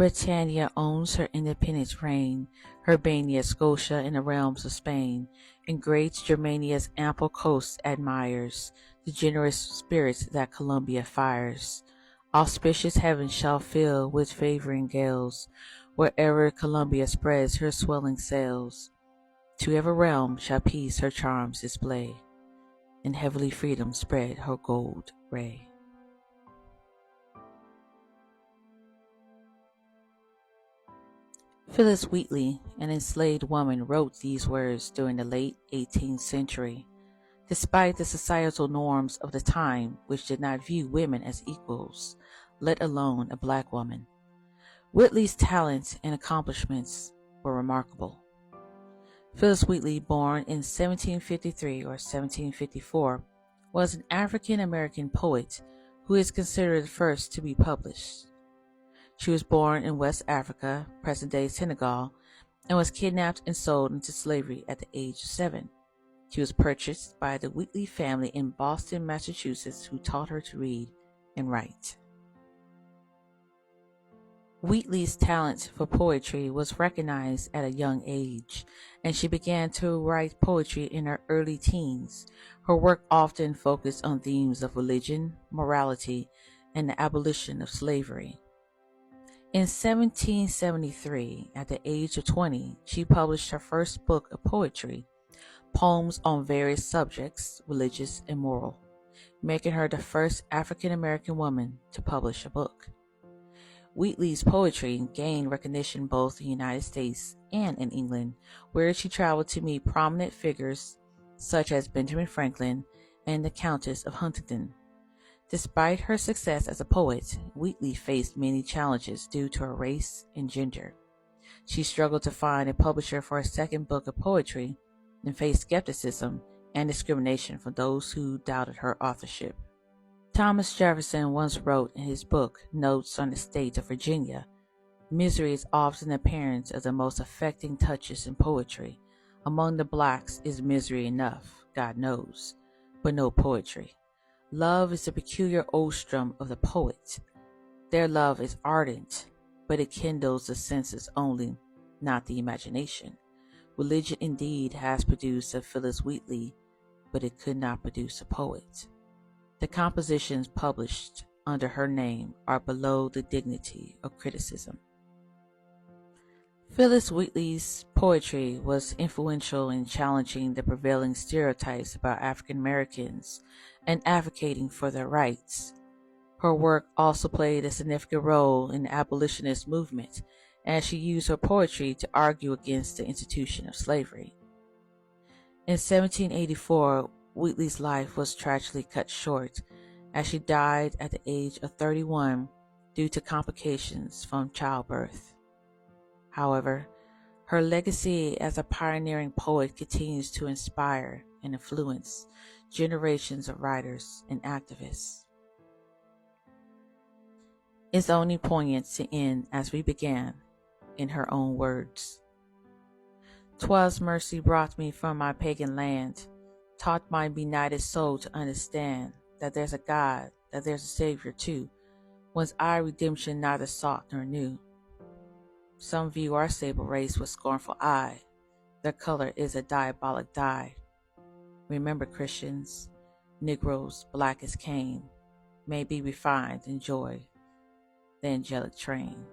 Britannia owns her independence reign, Hibernia, Scotia, and the realms of Spain, and great Germania's ample coast admires the generous spirits that Columbia fires. Auspicious heaven shall fill with favoring gales, wherever Columbia spreads her swelling sails. To every realm shall peace her charms display, and heavenly freedom spread her gold ray. Phillis Wheatley, an enslaved woman, wrote these words during the late 18th century. Despite the societal norms of the time, which did not view women as equals, let alone a black woman, Wheatley's talents and accomplishments were remarkable. Phillis Wheatley, born in 1753 or 1754, was an African-American poet who is considered the first to be published. She was born in West Africa, present-day Senegal, and was kidnapped and sold into slavery at the age of 7. She was purchased by the Wheatley family in Boston, Massachusetts, who taught her to read and write. Wheatley's talent for poetry was recognized at a young age, and she began to write poetry in her early teens. Her work often focused on themes of religion, morality, and the abolition of slavery. In 1773, at the age of 20, she published her first book of poetry, poems on various subjects, religious and moral, making her the first African-American woman to publish a book. Wheatley's poetry gained recognition both in the United States and in England, where she traveled to meet prominent figures such as Benjamin Franklin and the Countess of Huntingdon. Despite her success as a poet, Wheatley faced many challenges due to her race and gender. She struggled to find a publisher for her second book of poetry and faced skepticism and discrimination from those who doubted her authorship. Thomas Jefferson once wrote in his book, Notes on the State of Virginia, "Misery is often the appearance of the most affecting touches in poetry. Among the blacks is misery enough, God knows, but no poetry. Love is the peculiar ostrom of the poet. Their love is ardent, but it kindles the senses only, not the imagination. Religion indeed has produced a Phillis Wheatley, but it could not produce a poet. The compositions published under her name are below the dignity of criticism." Phillis Wheatley's poetry was influential in challenging the prevailing stereotypes about African Americans and advocating for their rights. Her work also played a significant role in the abolitionist movement, as she used her poetry to argue against the institution of slavery. In 1784, Wheatley's life was tragically cut short, as she died at the age of 31 due to complications from childbirth. However, her legacy as a pioneering poet continues to inspire and influence generations of writers and activists. It's only poignant to end as we began, in her own words. "'Twas mercy brought me from my pagan land, taught my benighted soul to understand that there's a God, that there's a Savior too, whence I redemption neither sought nor knew. Some view our sable race with scornful eye, their color is a diabolic dye. Remember, Christians, Negroes black as Cain, may be refined in joy, the angelic train."